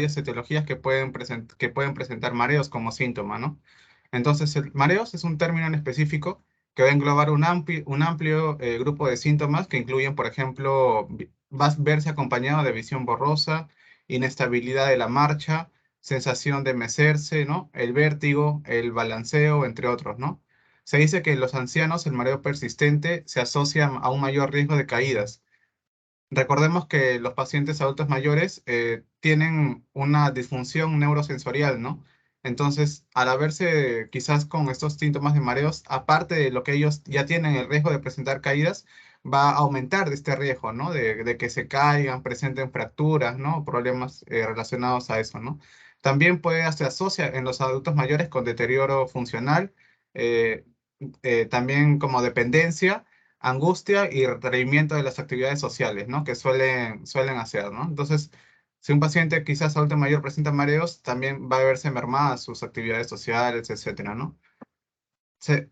etiologías que pueden presentar mareos como síntoma, ¿no? Entonces, el mareos es un término en específico que va a englobar un amplio grupo de síntomas que incluyen, por ejemplo, va a verse acompañado de visión borrosa, inestabilidad de la marcha, sensación de mecerse, ¿no? El vértigo, el balanceo, entre otros, ¿no? Se dice que en los ancianos el mareo persistente se asocia a un mayor riesgo de caídas. Recordemos que los pacientes adultos mayores tienen una disfunción neurosensorial, ¿no? Entonces, al haberse quizás con estos síntomas de mareos, aparte de lo que ellos ya tienen el riesgo de presentar caídas, va a aumentar este riesgo, ¿no? De que se caigan, presenten fracturas, ¿no? Problemas relacionados a eso, ¿no? También se asocia en los adultos mayores con deterioro funcional, eh, también como dependencia, angustia y retraimiento de las actividades sociales, ¿no? Que suelen hacer, ¿no? Entonces, si un paciente quizás adulto mayor presenta mareos, también va a verse mermadas sus actividades sociales, etcétera, ¿no?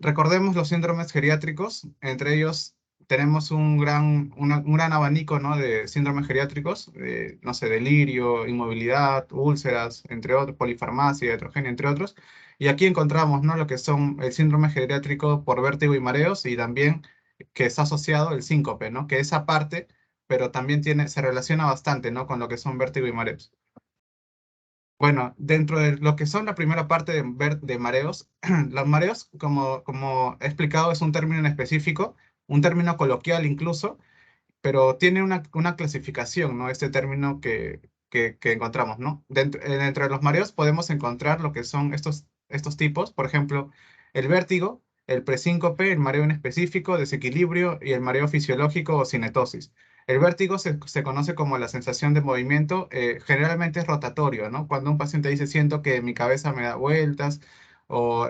Recordemos los síndromes geriátricos, entre ellos tenemos un gran abanico, ¿no? De síndromes geriátricos, no sé, delirio, inmovilidad, úlceras, entre otros, polifarmacia, heterogénea, entre otros. Y aquí encontramos, ¿no? Lo que son el síndrome geriátrico por vértigo y mareos y también que está asociado el síncope, ¿no? Que esa parte, pero también se relaciona bastante, ¿no? Con lo que son vértigo y mareos. Bueno, dentro de lo que son la primera parte de mareos, los mareos, como he explicado, es un término en específico, un término coloquial incluso, pero tiene una clasificación, ¿no? Este término que encontramos, ¿no? Dentro de los mareos podemos encontrar lo que son estos tipos, por ejemplo, el vértigo, el presíncope, el mareo en específico, desequilibrio y el mareo fisiológico o cinetosis. El vértigo se conoce como la sensación de movimiento, generalmente es rotatorio, ¿no? Cuando un paciente dice siento que mi cabeza me da vueltas o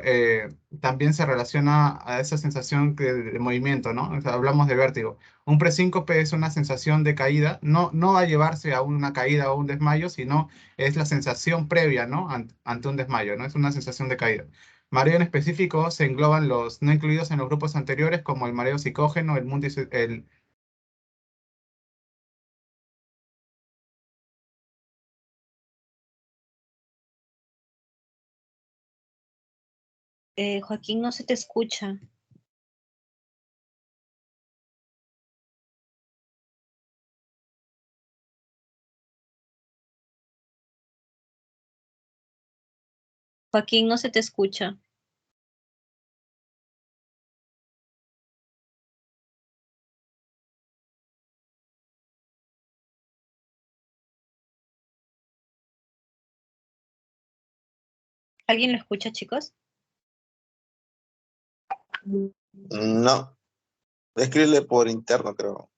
también se relaciona a esa sensación de movimiento, ¿no? O sea, hablamos de vértigo. Un presíncope es una sensación de caída, no va a llevarse a una caída o un desmayo, sino es la sensación previa, ¿no? Ante un desmayo, ¿no? Es una sensación de caída. Mareo en específico se engloban los no incluidos en los grupos anteriores, como el mareo psicógeno, el. Joaquín, no se te escucha. Joaquín, no se te escucha. ¿Alguien lo escucha, chicos? No, escríbele por interno, creo.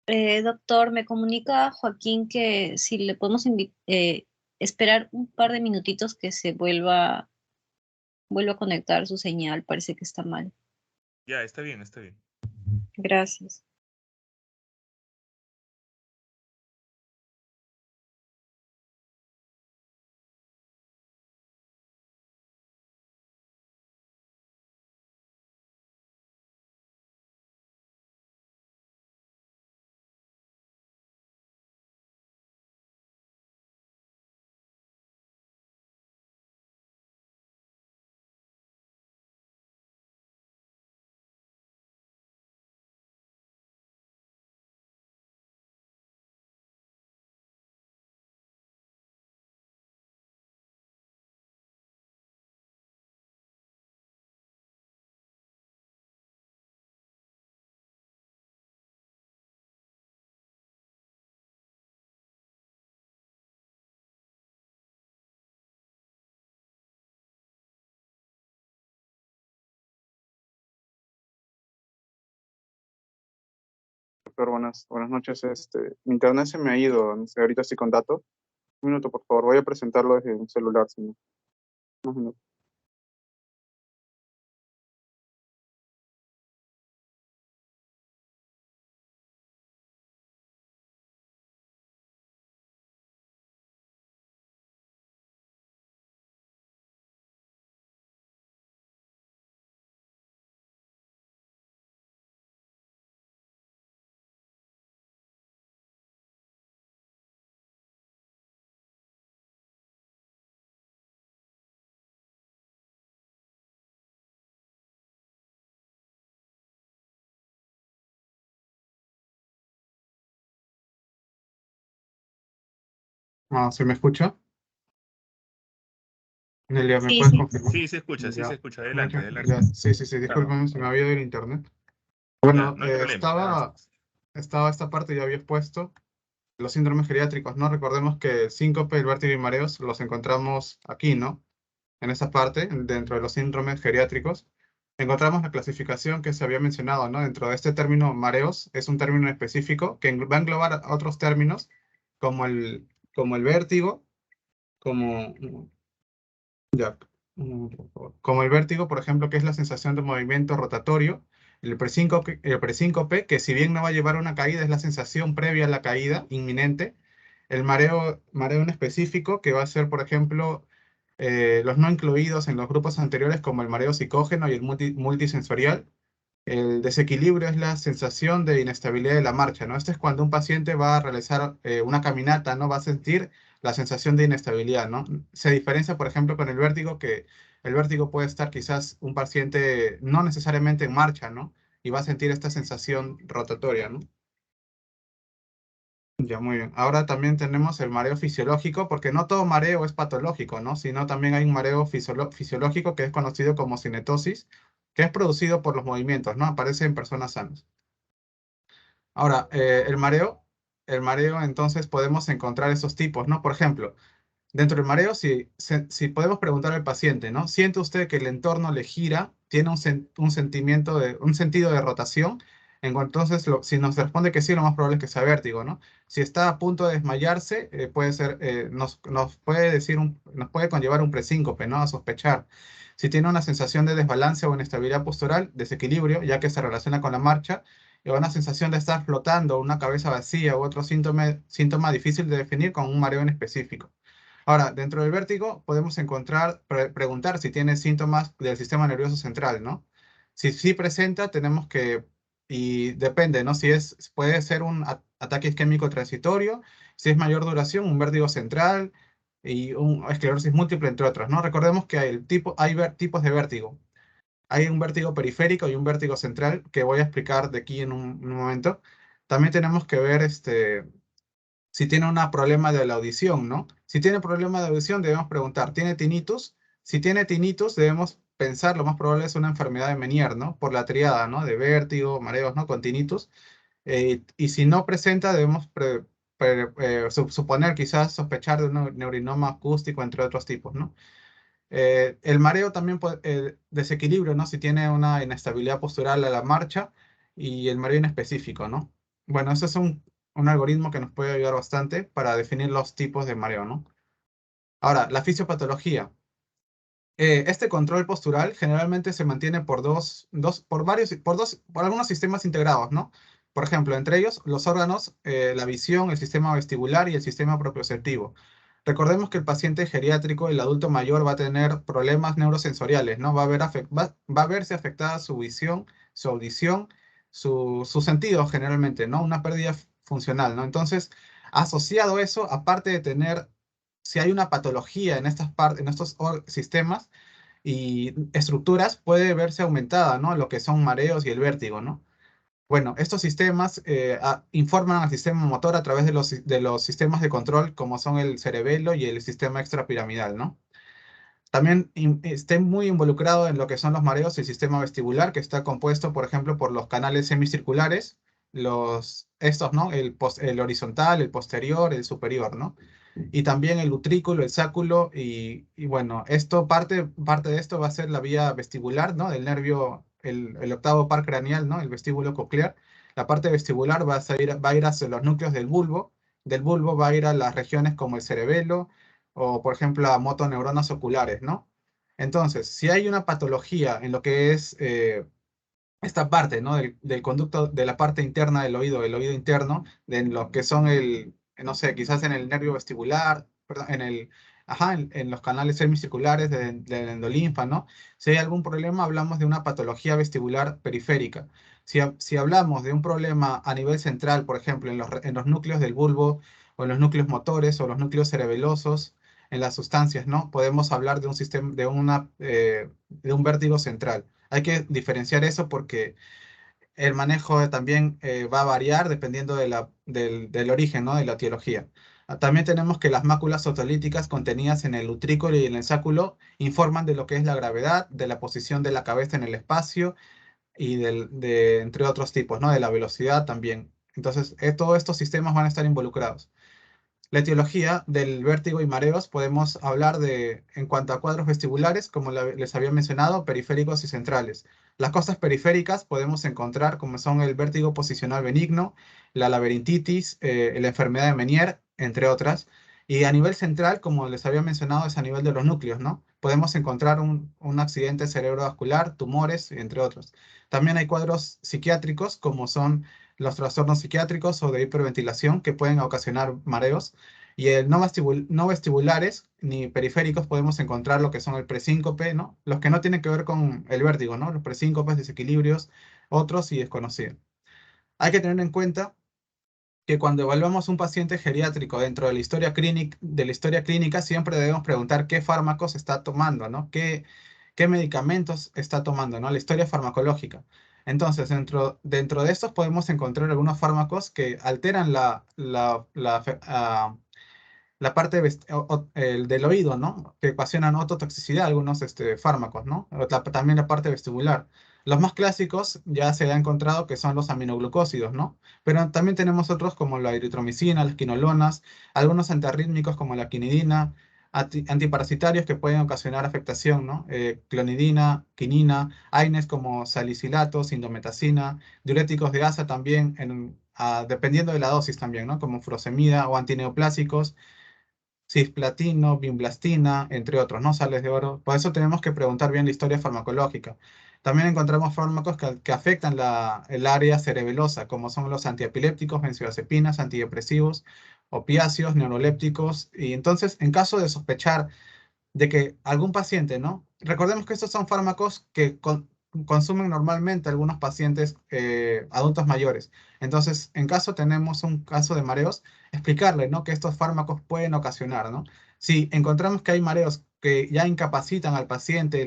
Doctor, me comunica Joaquín que si le podemos esperar un par de minutitos que se vuelva a conectar su señal, parece que está mal. Ya, está bien, está bien. Gracias. doctor, buenas noches. Mi internet se me ha ido, no sé, ahorita estoy con datos. Un minuto, por favor, voy a presentarlo desde un celular, señor. Un minuto. ¿Se me escucha? Nelia, ¿me Sí, puedes sí. confirmar? Sí, se escucha, sí se Ya. escucha. Adelante, adelante. Ya. Sí, Claro, discúlpame, se me había ido el internet. ya, Bueno, no hay problema. Avanza. estaba esta parte ya había expuesto. Los síndromes geriátricos, ¿no? Recordemos que el síncope, el vértigo y mareos los encontramos aquí, ¿no? En esta parte, dentro de los síndromes geriátricos. Encontramos la clasificación que se había mencionado, ¿no? Dentro de este término mareos es un término específico que va a englobar a otros términos como el vértigo, como, ya, por favor. Como el vértigo, por ejemplo, que es la sensación de movimiento rotatorio. El presíncope, que si bien no va a llevar a una caída, es la sensación previa a la caída, inminente. El mareo en específico, que va a ser, por ejemplo, los no incluidos en los grupos anteriores, como el mareo psicógeno y el multisensorial. El desequilibrio es la sensación de inestabilidad de la marcha, ¿no? Esto es cuando un paciente va a realizar una caminata, ¿no? Va a sentir la sensación de inestabilidad, ¿no? Se diferencia, por ejemplo, con el vértigo, que el vértigo puede estar quizás un paciente no necesariamente en marcha, ¿no? Y va a sentir esta sensación rotatoria, ¿no? Ya, muy bien. Ahora también tenemos el mareo fisiológico, porque no todo mareo es patológico, ¿no? Sino también hay un mareo fisiológico que es conocido como cinetosis, que es producido por los movimientos, ¿no? Aparece en personas sanas. Ahora, el mareo, entonces podemos encontrar esos tipos, ¿no? Por ejemplo, dentro del mareo, si podemos preguntar al paciente, ¿no? ¿Siente usted que el entorno le gira? ¿Tiene un sentido de rotación? Entonces, si nos responde que sí, lo más probable es que sea vértigo, ¿no? Si está a punto de desmayarse, puede ser, nos puede decir nos puede conllevar un presíncope, ¿no? A sospechar. Si tiene una sensación de desbalance o inestabilidad postural, desequilibrio, ya que se relaciona con la marcha, y una sensación de estar flotando, una cabeza vacía u otro síntoma difícil de definir con un mareo en específico. Ahora, dentro del vértigo podemos preguntar si tiene síntomas del sistema nervioso central, ¿no? Si sí presenta, y depende, ¿no? Puede ser un ataque isquémico transitorio, si es mayor duración, un vértigo central y un esclerosis múltiple, entre otros, ¿no? Recordemos que hay tipos de vértigo. Hay un vértigo periférico y un vértigo central que voy a explicar de aquí en un momento. También tenemos que ver si tiene un problema de la audición, ¿no? Si tiene problema de audición, debemos preguntar, ¿tiene tinnitus? Si tiene tinnitus, debemos pensar, lo más probable es una enfermedad de Meniere, ¿no? Por la triada, ¿no? De vértigo, mareos, ¿no? Con tinnitus. Y si no presenta, debemos suponer, quizás sospechar de un neurinoma acústico, entre otros tipos, ¿no? El mareo también desequilibrio, ¿no? Si tiene una inestabilidad postural a la marcha y el mareo inespecífico, ¿no? Bueno, ese es un algoritmo que nos puede ayudar bastante para definir los tipos de mareo, ¿no? Ahora, la fisiopatología. Este control postural generalmente se mantiene por algunos sistemas integrados, ¿no? Por ejemplo, entre ellos los órganos, la visión, el sistema vestibular y el sistema propioceptivo. Recordemos que el paciente geriátrico, el adulto mayor, va a tener problemas neurosensoriales, ¿no? Va a verse afectada su visión, su audición, sus sentidos generalmente, ¿no? Una pérdida funcional, ¿no? Entonces, asociado a eso, aparte de tener, si hay una patología en estos sistemas y estructuras, puede verse aumentada, ¿no? Lo que son mareos y el vértigo, ¿no? Bueno, estos sistemas informan al sistema motor a través de los sistemas de control, como son el cerebelo y el sistema extrapiramidal, ¿no? También está muy involucrado en lo que son los mareos el sistema vestibular, que está compuesto, por ejemplo, por los canales semicirculares, estos, ¿no? El horizontal, el posterior, el superior, ¿no? Y también el utrículo, el sáculo, y bueno, parte de esto va a ser la vía vestibular, ¿no? Del nervio, el octavo par craneal, ¿no? El vestíbulo coclear, La parte vestibular va a ir hacia los núcleos del bulbo va a ir a las regiones como el cerebelo o, por ejemplo, a motoneuronas oculares, ¿no? Entonces, si hay una patología en lo que es esta parte, ¿no? Del conducto, de la parte interna del oído interno, de lo que son no sé, quizás en el nervio vestibular, perdón, en los canales semicirculares de la endolinfa, ¿no? Si hay algún problema, hablamos de una patología vestibular periférica. Si hablamos de un problema a nivel central, por ejemplo, en los núcleos del bulbo, o en los núcleos motores, o los núcleos cerebelosos, en las sustancias, ¿no? Podemos hablar de un sistema, de un vértigo central. Hay que diferenciar eso porque el manejo también va a variar dependiendo del origen, ¿no? De la etiología. También tenemos que las máculas otolíticas contenidas en el utrículo y en el sáculo informan de lo que es la gravedad, de la posición de la cabeza en el espacio y entre otros tipos, ¿no? De la velocidad también. Entonces, todos estos sistemas van a estar involucrados. La etiología del vértigo y mareos podemos hablar en cuanto a cuadros vestibulares, como les había mencionado, periféricos y centrales. Las cosas periféricas podemos encontrar como son el vértigo posicional benigno, la laberintitis, la enfermedad de Meniere, entre otras. Y a nivel central, como les había mencionado, es a nivel de los núcleos, ¿no? Podemos encontrar un accidente cerebrovascular, tumores, entre otros. También hay cuadros psiquiátricos, como son los trastornos psiquiátricos o de hiperventilación que pueden ocasionar mareos. Y el no vestibulares ni periféricos podemos encontrar lo que son el presíncope, ¿no? Los que no tienen que ver con el vértigo, ¿no? Los presíncopes, desequilibrios, otros y desconocidos. Hay que tener en cuenta que cuando evaluamos un paciente geriátrico dentro de la historia clínica, siempre debemos preguntar qué fármacos está tomando, ¿no? ¿Qué medicamentos está tomando, ¿no? La historia farmacológica. Entonces, dentro de estos podemos encontrar algunos fármacos que alteran la parte del oído, ¿no? Que ocasionan ototoxicidad, algunos fármacos, ¿no? También la parte vestibular. Los más clásicos ya se ha encontrado que son los aminoglucósidos, ¿no? Pero también tenemos otros como la eritromicina, las quinolonas, algunos antiarrítmicos como la quinidina, antiparasitarios que pueden ocasionar afectación, ¿no? Clonidina, quinina, AINES como salicilatos, indometacina, diuréticos de asa también, dependiendo de la dosis también, ¿no? Como furosemida o antineoplásicos, cisplatino, vinblastina, entre otros, ¿no? Sales de oro. Por eso tenemos que preguntar bien la historia farmacológica. También encontramos fármacos que afectan el área cerebelosa, como son los antiepilépticos, benzodiazepinas, antidepresivos, opiáceos, neurolépticos. Y entonces, en caso de sospechar de que algún paciente, ¿no? Recordemos que estos son fármacos que consumen normalmente algunos pacientes adultos mayores. Entonces, en caso tenemos un caso de mareos, explicarle, ¿no? Que estos fármacos pueden ocasionar, ¿no? Si encontramos que hay mareos que ya incapacitan al paciente,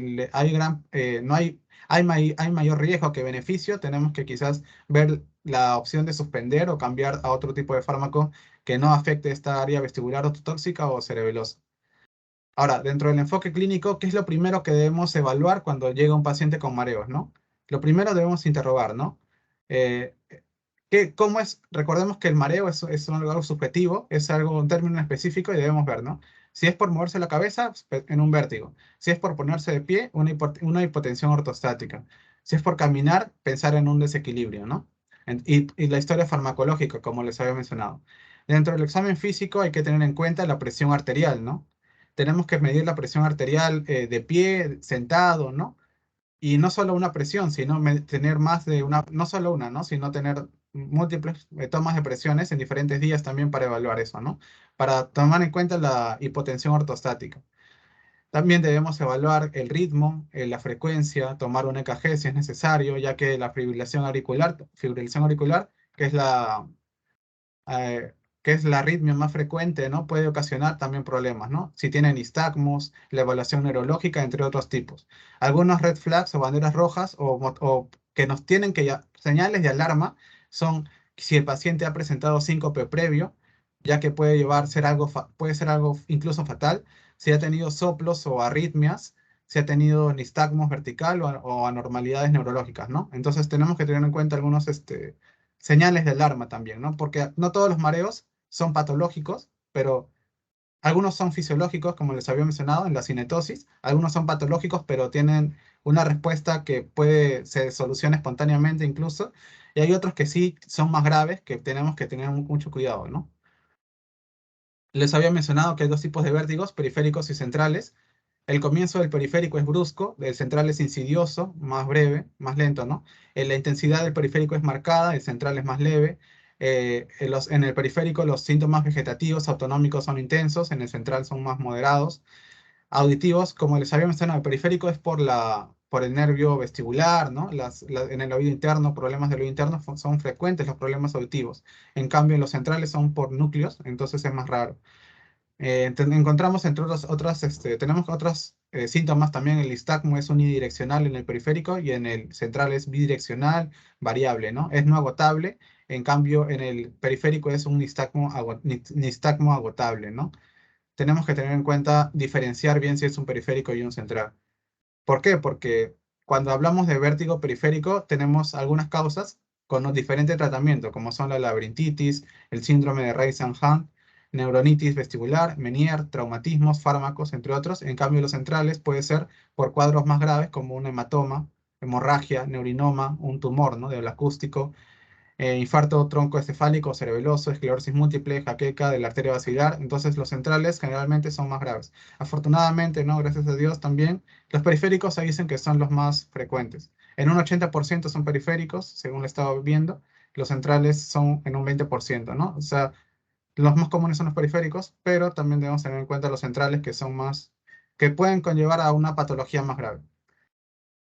no hay mayor riesgo que beneficio, tenemos que quizás ver la opción de suspender o cambiar a otro tipo de fármaco que no afecte esta área vestibular ototóxica o cerebelosa. Ahora, dentro del enfoque clínico, ¿qué es lo primero que debemos evaluar cuando llega un paciente con mareos, ¿no? Lo primero debemos interrogar, ¿no? Eh, ¿Cómo es? Recordemos que el mareo es algo subjetivo, es un término específico y debemos ver, ¿no? Si es por moverse la cabeza, en un vértigo. Si es por ponerse de pie, una hipotensión ortostática. Si es por caminar, pensar en un desequilibrio, ¿no? Y la historia farmacológica, como les había mencionado. Dentro del examen físico hay que tener en cuenta la presión arterial, ¿no? Tenemos que medir la presión arterial de pie, sentado, ¿no? Y no solo una presión, sino tener más de una, no solo una, ¿no? Sino tener múltiples tomas de presiones en diferentes días también para evaluar eso, ¿no? Para tomar en cuenta la hipotensión ortostática. También debemos evaluar el ritmo, la frecuencia, tomar un EKG si es necesario, ya que la fibrilación auricular, que es la arritmia más frecuente, ¿no? Puede ocasionar también problemas, ¿no? Si tienen nistagmos, la evaluación neurológica, entre otros tipos. Algunos red flags o banderas rojas o que nos tienen señales de alarma son si el paciente ha presentado síncope previo, ya que puede ser algo incluso fatal, si ha tenido soplos o arritmias, si ha tenido nistagmos vertical o anormalidades neurológicas, ¿no? Entonces tenemos que tener en cuenta algunos señales de alarma también, ¿no? Porque no todos los mareos son patológicos, pero algunos son fisiológicos, como les había mencionado, en la cinetosis, algunos son patológicos, pero tienen una respuesta que se soluciona espontáneamente incluso, y hay otros que sí son más graves, que tenemos que tener mucho cuidado, ¿no? Les había mencionado que hay dos tipos de vértigos, periféricos y centrales. El comienzo del periférico es brusco, el central es insidioso, más breve, más lento, ¿no? La intensidad del periférico es marcada, el central es más leve. En el periférico los síntomas vegetativos autonómicos son intensos, en el central son más moderados. Auditivos, como les había mencionado, el periférico es por el nervio vestibular, ¿no? En el oído interno, problemas del oído interno son frecuentes los problemas auditivos. En cambio, los centrales son por núcleos, entonces es más raro. Encontramos entre tenemos otros síntomas también. El nistagmo es unidireccional en el periférico y en el central es bidireccional, variable, ¿no? Es no agotable, en cambio en el periférico es un nistagmo agotable, ¿no? Tenemos que tener en cuenta diferenciar bien si es un periférico y un central. ¿Por qué? Porque cuando hablamos de vértigo periférico tenemos algunas causas con un diferente tratamiento, como son la laberintitis, el síndrome de Reis-Hahn, neuronitis vestibular, Meniere, traumatismos, fármacos, entre otros. En cambio, los centrales puede ser por cuadros más graves como un hematoma, hemorragia, neurinoma, un tumor, ¿no? Del acústico, infarto troncoencefálico, cerebeloso, esclerosis múltiple, jaqueca de la arteria basilar. Entonces los centrales generalmente son más graves. Afortunadamente, ¿no? Gracias a Dios también, los periféricos se dicen que son los más frecuentes. En un 80% son periféricos, según lo he estado viendo. Los centrales son en un 20%, ¿no? O sea, los más comunes son los periféricos, pero también debemos tener en cuenta los centrales que pueden conllevar a una patología más grave.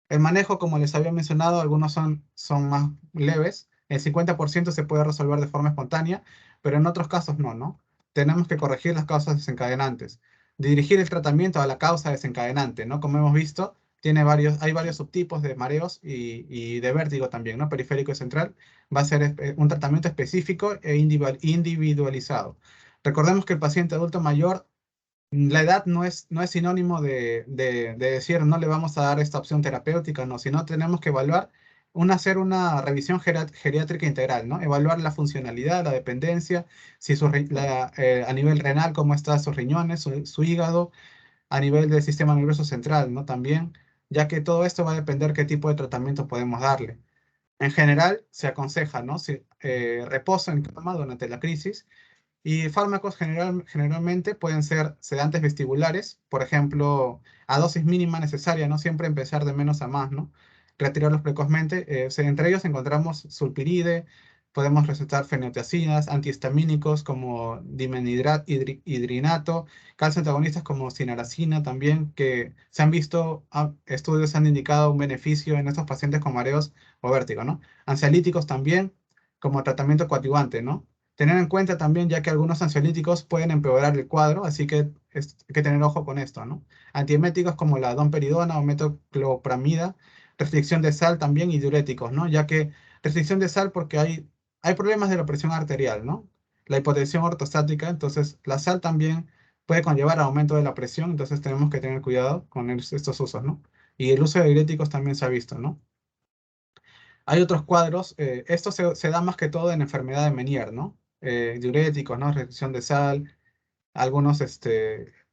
El manejo, como les había mencionado, algunos son más leves. El 50% se puede resolver de forma espontánea, pero en otros casos no, ¿no? Tenemos que corregir las causas desencadenantes. Dirigir el tratamiento a la causa desencadenante, ¿no? Como hemos visto, hay varios subtipos de mareos y de vértigo también, ¿no? Periférico y central. Va a ser un tratamiento específico e individualizado. Recordemos que el paciente adulto mayor, la edad no es sinónimo de decir no le vamos a dar esta opción terapéutica, no, sino tenemos que hacer una revisión geriátrica integral, ¿no? Evaluar la funcionalidad, la dependencia, si a nivel renal, cómo están sus riñones, su hígado, a nivel del sistema nervioso central, ¿no? También, ya que todo esto va a depender qué tipo de tratamiento podemos darle. En general, se aconseja, ¿no? Reposo en cama durante la crisis, y fármacos generalmente pueden ser sedantes vestibulares, por ejemplo, a dosis mínima necesaria, no siempre empezar de menos a más, ¿no? Retirarlos precozmente. Entre ellos encontramos sulpiride, podemos recetar fenotiacinas, antihistamínicos como dimenhidrinato, calcio antagonistas como sinaracina también, que se han visto, estudios han indicado un beneficio en estos pacientes con mareos o vértigo, ¿no? Ansiolíticos también como tratamiento coadyuvante, ¿no? Tener en cuenta también, ya que algunos ansiolíticos pueden empeorar el cuadro, así que hay que tener ojo con esto, ¿no? Antieméticos como la domperidona o metoclopramida, restricción de sal también y diuréticos, ¿no? Ya que restricción de sal porque hay problemas de la presión arterial, ¿no? La hipotensión ortostática, entonces la sal también puede conllevar a aumento de la presión, entonces tenemos que tener cuidado con estos usos, ¿no? Y el uso de diuréticos también se ha visto, ¿no? Hay otros cuadros, esto se da más que todo en enfermedad de Meniere, ¿no? Diuréticos, ¿no? Restricción de sal, algunos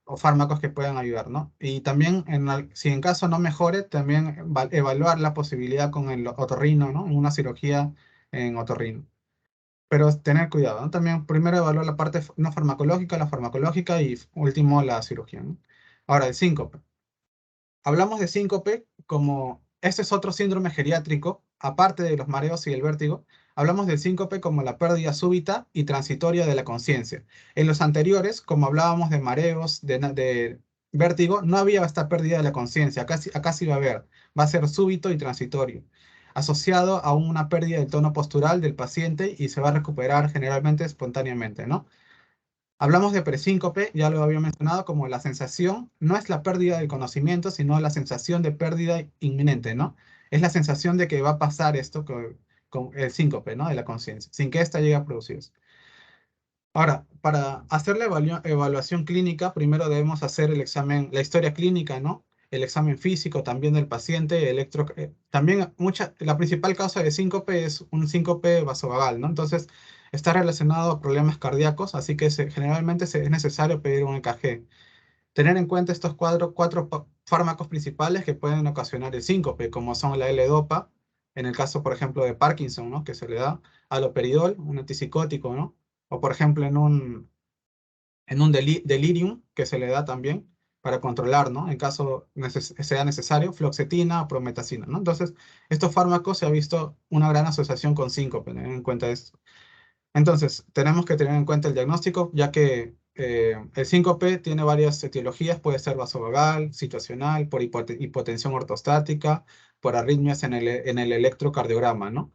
o fármacos que puedan ayudar, ¿no? Y también, si en caso no mejore, también evaluar la posibilidad con el otorrino, ¿no? En una cirugía en otorrino. Pero tener cuidado, ¿no? También primero evaluar la parte no farmacológica, la farmacológica y último la cirugía, ¿no? Ahora, el síncope. Hablamos de síncope como, este es otro síndrome geriátrico, aparte de los mareos y el vértigo. Hablamos del síncope como la pérdida súbita y transitoria de la conciencia. En los anteriores, como hablábamos de mareos, de vértigo, no había esta pérdida de la conciencia. Acá sí va a haber. Va a ser súbito y transitorio, asociado a una pérdida del tono postural del paciente y se va a recuperar generalmente espontáneamente, ¿no? Hablamos de presíncope, ya lo había mencionado, como la sensación, no es la pérdida del conocimiento, sino la sensación de pérdida inminente, ¿no? Es la sensación de que va a pasar esto con el síncope, ¿no? De la conciencia, sin que ésta llegue a producirse. Ahora, para hacer la evaluación clínica, primero debemos hacer el examen, la historia clínica, ¿no? El examen físico también del paciente, también la principal causa de síncope es un síncope vasovagal, ¿no? Entonces, está relacionado a problemas cardíacos, así que generalmente es necesario pedir un EKG. Tener en cuenta estos cuatro fármacos principales que pueden ocasionar el síncope, como son la L-Dopa, en el caso, por ejemplo, de Parkinson, ¿no? Que se le da haloperidol, un antipsicótico, ¿no? O, por ejemplo, en un delirium, que se le da también para controlar, ¿no? En caso sea necesario, fluoxetina o prometacina, ¿no? Entonces, estos fármacos se ha visto una gran asociación con síncope, tener en cuenta esto. Entonces, tenemos que tener en cuenta el diagnóstico, ya que el síncope tiene varias etiologías, puede ser vasovagal, situacional, por hipotensión ortostática, por arritmias en el electrocardiograma, ¿no?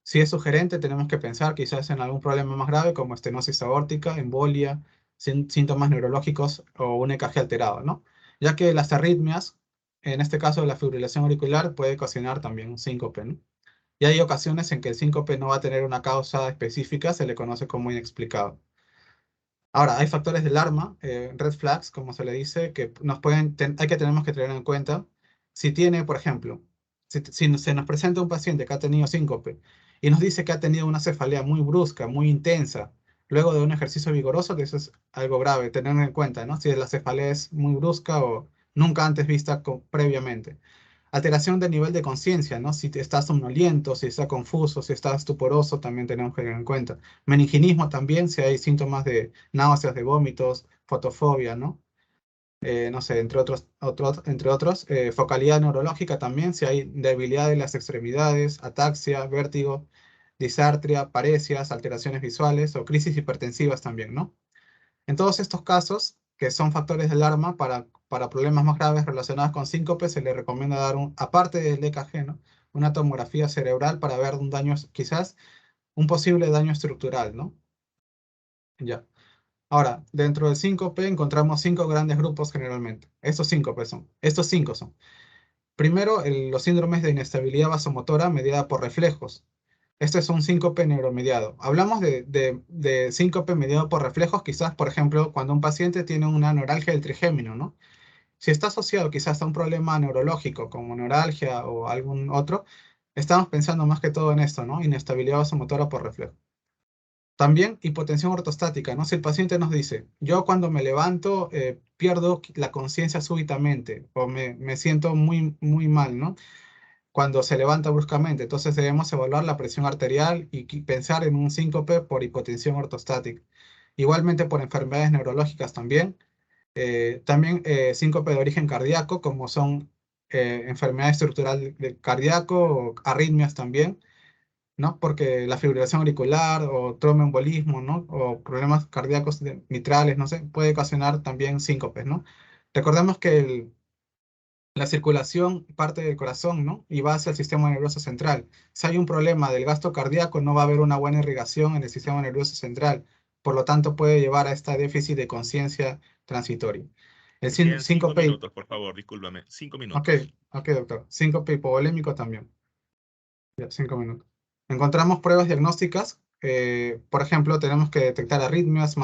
Si es sugerente, tenemos que pensar quizás en algún problema más grave como estenosis aórtica, embolia, síntomas neurológicos o un EKG alterado, ¿no? Ya que las arritmias, en este caso la fibrilación auricular, puede ocasionar también un síncope, ¿no? Y hay ocasiones en que el síncope no va a tener una causa específica, se le conoce como inexplicado. Ahora, hay factores de alarma, red flags, como se le dice, que tenemos que tener en cuenta. Si tiene, por ejemplo, si se nos presenta un paciente que ha tenido síncope y nos dice que ha tenido una cefalea muy brusca, muy intensa, luego de un ejercicio vigoroso, que eso es algo grave, tener en cuenta, ¿no? Si la cefalea es muy brusca o nunca antes vista previamente. Alteración del nivel de conciencia, ¿no? Si estás somnoliento, si estás confuso, si estás estuporoso, también tenemos que tener en cuenta. Meninginismo también, si hay síntomas de náuseas, de vómitos, fotofobia, ¿no? No sé, entre otros. Focalidad neurológica también, si hay debilidad de las extremidades, ataxia, vértigo, disartria, paresias, alteraciones visuales o crisis hipertensivas también, ¿no? En todos estos casos, que son factores de alarma para problemas más graves relacionados con síncope, se le recomienda dar, aparte del EKG, ¿no? Una tomografía cerebral para ver un daño, quizás un posible daño estructural, ¿no? Ya. Ahora, dentro del síncope encontramos 5 grandes grupos generalmente. Estos cinco son. Primero, los síndromes de inestabilidad vasomotora mediada por reflejos. Este es un síncope neuromediado. Hablamos de síncope mediado por reflejos, quizás, por ejemplo, cuando un paciente tiene una neuralgia del trigémino, ¿no? Si está asociado quizás a un problema neurológico como neuralgia o algún otro, estamos pensando más que todo en esto, ¿no? Inestabilidad vasomotora por reflejo. También hipotensión ortostática, ¿no? Si el paciente nos dice, yo cuando me levanto pierdo la conciencia súbitamente o me siento muy, muy mal, ¿no? Cuando se levanta bruscamente. Entonces debemos evaluar la presión arterial y pensar en un síncope por hipotensión ortostática. Igualmente por enfermedades neurológicas también. También síncope de origen cardíaco, como son enfermedad estructural del cardíaco o arritmias también, ¿no? Porque la fibrilación auricular o tromboembolismo, ¿no? O problemas cardíacos mitrales, no sé, puede ocasionar también síncopes, ¿no? Recordemos que la circulación parte del corazón, ¿no? Y va hacia el sistema nervioso central. Si hay un problema del gasto cardíaco, no va a haber una buena irrigación en el sistema nervioso central. Por lo tanto, puede llevar a este déficit de conciencia transitorio. El Quedan 5 síncope, minutos, por favor, discúlpame. 5 ok, minutos. ok, doctor. Síncope hipovolémico también. Ya, 5 minutos. Encontramos pruebas diagnósticas. Por ejemplo, tenemos que detectar arritmias,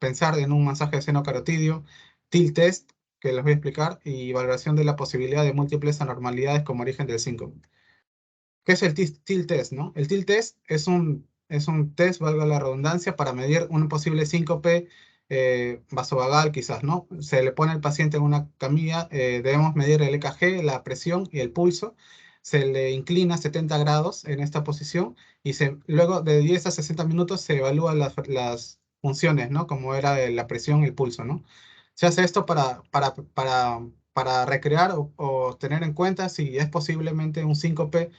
pensar en un masaje de seno carotidio, TIL test, que les voy a explicar, y valoración de la posibilidad de múltiples anormalidades como origen del síncope. ¿Qué es el TIL test, no? El TIL test es un test, valga la redundancia, para medir un posible síncope vasovagal, quizás, ¿no? Se le pone al paciente en una camilla, debemos medir el EKG, la presión y el pulso. Se le inclina 70 grados en esta posición y luego de 10 a 60 minutos se evalúan las funciones, ¿no? Como era la presión y el pulso, ¿no? Se hace esto para recrear o tener en cuenta si es posiblemente un síncope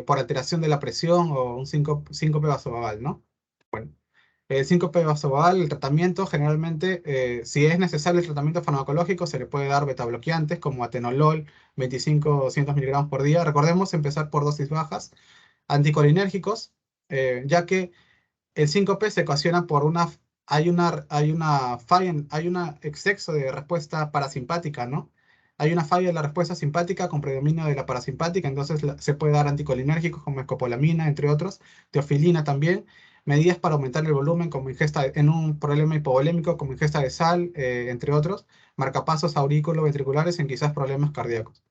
por alteración de la presión o un síncope vasovagal, ¿no? Bueno, el síncope vasovagal, el tratamiento generalmente, si es necesario el tratamiento farmacológico, se le puede dar betabloqueantes como atenolol, 25 o 200 miligramos por día. Recordemos empezar por dosis bajas, anticolinérgicos, ya que el síncope se ocasiona por hay una falla, hay un exceso de respuesta parasimpática, ¿no? Hay una falla de la respuesta simpática con predominio de la parasimpática, entonces se puede dar anticolinérgicos como escopolamina, entre otros, teofilina también, medidas para aumentar el volumen como ingesta en un problema hipovolémico como ingesta de sal, entre otros, marcapasos aurículo-ventriculares en quizás problemas cardíacos.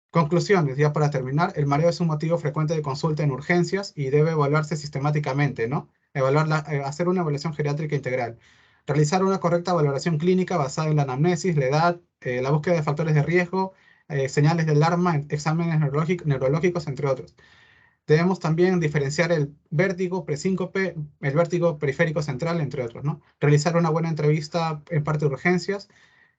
Conclusiones, ya para terminar, el mareo es un motivo frecuente de consulta en urgencias y debe evaluarse sistemáticamente, ¿no? hacer una evaluación geriátrica integral, realizar una correcta valoración clínica basada en la anamnesis, la edad, la búsqueda de factores de riesgo, señales de alarma, exámenes neurológicos, entre otros. Debemos también diferenciar el vértigo presíncope, el vértigo periférico central, entre otros, ¿no? Realizar una buena entrevista en parte de urgencias,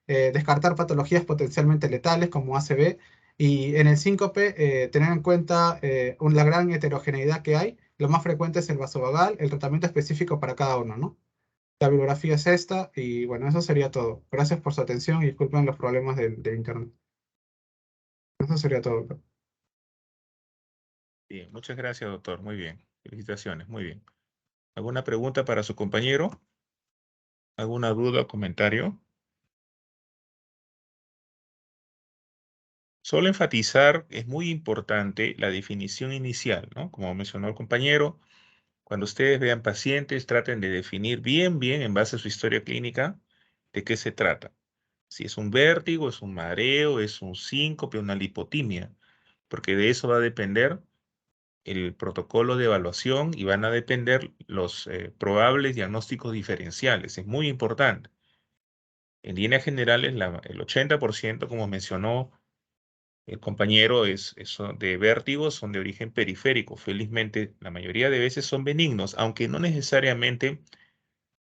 descartar patologías potencialmente letales como ACV, y en el síncope tener en cuenta la gran heterogeneidad que hay. Lo más frecuente es el vasovagal, el tratamiento específico para cada uno, ¿no? La bibliografía es esta, y bueno, eso sería todo. Gracias por su atención y disculpen los problemas de internet. Eso sería todo. Bien, muchas gracias, doctor. Muy bien. Felicitaciones, muy bien. ¿Alguna pregunta para su compañero? ¿Alguna duda o comentario? Solo enfatizar, es muy importante la definición inicial, ¿no? Como mencionó el compañero, cuando ustedes vean pacientes, traten de definir bien, en base a su historia clínica, de qué se trata. Si es un vértigo, es un mareo, es un síncope, una lipotimia, porque de eso va a depender el protocolo de evaluación y van a depender los probables diagnósticos diferenciales. Es muy importante. En líneas generales, el 80%, como mencionó el compañero, de vértigos son de origen periférico. Felizmente, la mayoría de veces son benignos, aunque no necesariamente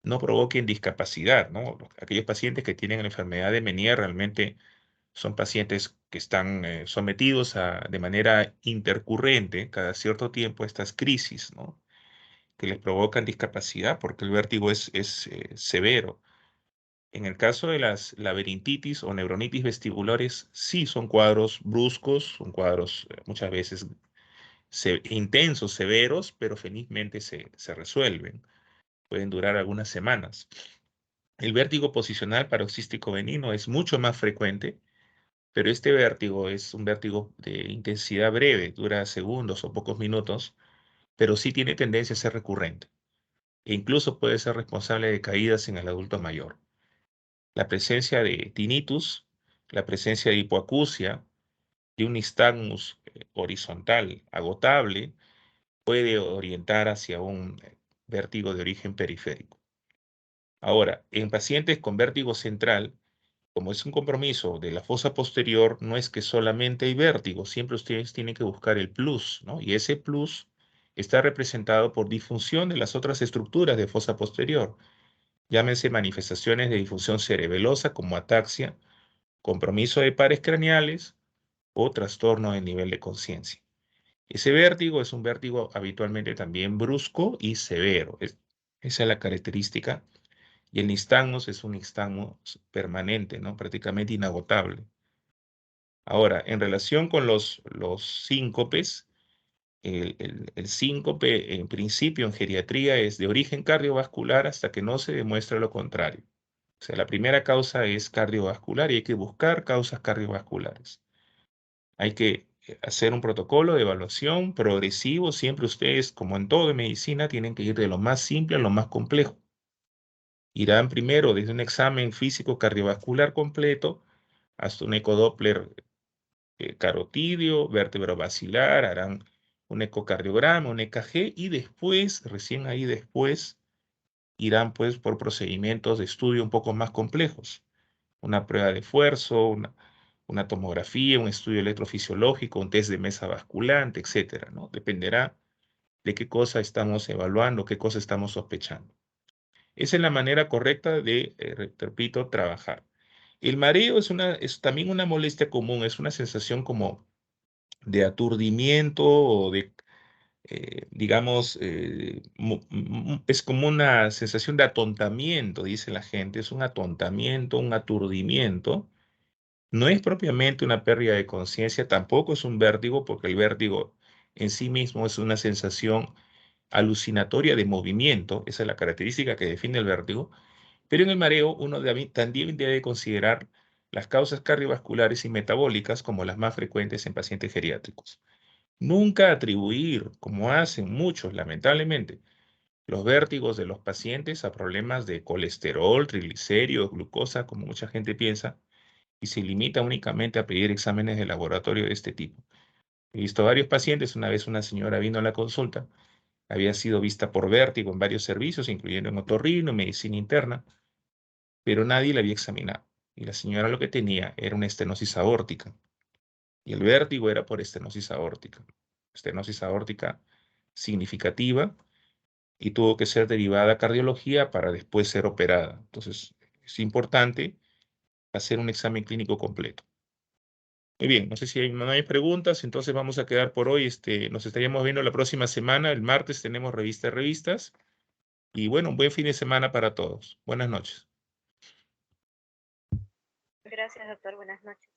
no provoquen discapacidad, ¿no? Aquellos pacientes que tienen la enfermedad de Meniere realmente son pacientes que están sometidos de manera intercurrente cada cierto tiempo a estas crisis, ¿no? Que les provocan discapacidad porque el vértigo es severo. En el caso de las laberintitis o neuronitis vestibulares, sí son cuadros bruscos, son cuadros muchas veces intensos, severos, pero felizmente se resuelven. Pueden durar algunas semanas. El vértigo posicional paroxístico benigno es mucho más frecuente, pero este vértigo es un vértigo de intensidad breve, dura segundos o pocos minutos, pero sí tiene tendencia a ser recurrente e incluso puede ser responsable de caídas en el adulto mayor. La presencia de tinnitus, la presencia de hipoacusia, de un nistagmus horizontal agotable, puede orientar hacia un vértigo de origen periférico. Ahora, en pacientes con vértigo central, como es un compromiso de la fosa posterior, no es que solamente hay vértigo, siempre ustedes tienen que buscar el plus, ¿no? Y ese plus está representado por disfunción de las otras estructuras de fosa posterior. Llámense manifestaciones de disfunción cerebelosa como ataxia, compromiso de pares craneales o trastorno de nivel de conciencia. Ese vértigo es un vértigo habitualmente también brusco y severo. Esa es la característica. Y el nistagmus es un nistagmus permanente, ¿no? Prácticamente inagotable. Ahora, en relación con los síncopes, el síncope en principio en geriatría es de origen cardiovascular hasta que no se demuestre lo contrario. O sea, la primera causa es cardiovascular y hay que buscar causas cardiovasculares. Hay que hacer un protocolo de evaluación progresivo. Siempre ustedes, como en todo en medicina, tienen que ir de lo más simple a lo más complejo. Irán primero desde un examen físico cardiovascular completo hasta un ecodoppler carotidio, vértebro-basilar, harán un ecocardiograma, un EKG y después, recién ahí después, irán pues por procedimientos de estudio un poco más complejos. Una prueba de esfuerzo, una tomografía, un estudio electrofisiológico, un test de mesa basculante, etcétera, ¿no? Dependerá de qué cosa estamos evaluando, qué cosa estamos sospechando. Esa es la manera correcta de, repito, trabajar. El mareo es también una molestia común, es una sensación como de aturdimiento o de, digamos, es como una sensación de atontamiento, dice la gente, es un atontamiento, un aturdimiento. No es propiamente una pérdida de conciencia, tampoco es un vértigo, porque el vértigo en sí mismo es una sensación alucinatoria de movimiento, esa es la característica que define el vértigo, pero en el mareo uno también debe considerar las causas cardiovasculares y metabólicas como las más frecuentes en pacientes geriátricos. Nunca atribuir, como hacen muchos lamentablemente, los vértigos de los pacientes a problemas de colesterol, triglicéridos, glucosa, como mucha gente piensa, y se limita únicamente a pedir exámenes de laboratorio de este tipo. He visto varios pacientes, una vez una señora vino a la consulta, había sido vista por vértigo en varios servicios, incluyendo en otorrino, medicina interna, pero nadie la había examinado. Y la señora lo que tenía era una estenosis aórtica. Y el vértigo era por estenosis aórtica. Estenosis aórtica significativa y tuvo que ser derivada a cardiología para después ser operada. Entonces, es importante hacer un examen clínico completo. Muy bien, no sé si no hay preguntas, entonces vamos a quedar por hoy. Nos estaríamos viendo la próxima semana. El martes tenemos revista de revistas. Y bueno, un buen fin de semana para todos. Buenas noches. Gracias, doctor. Buenas noches.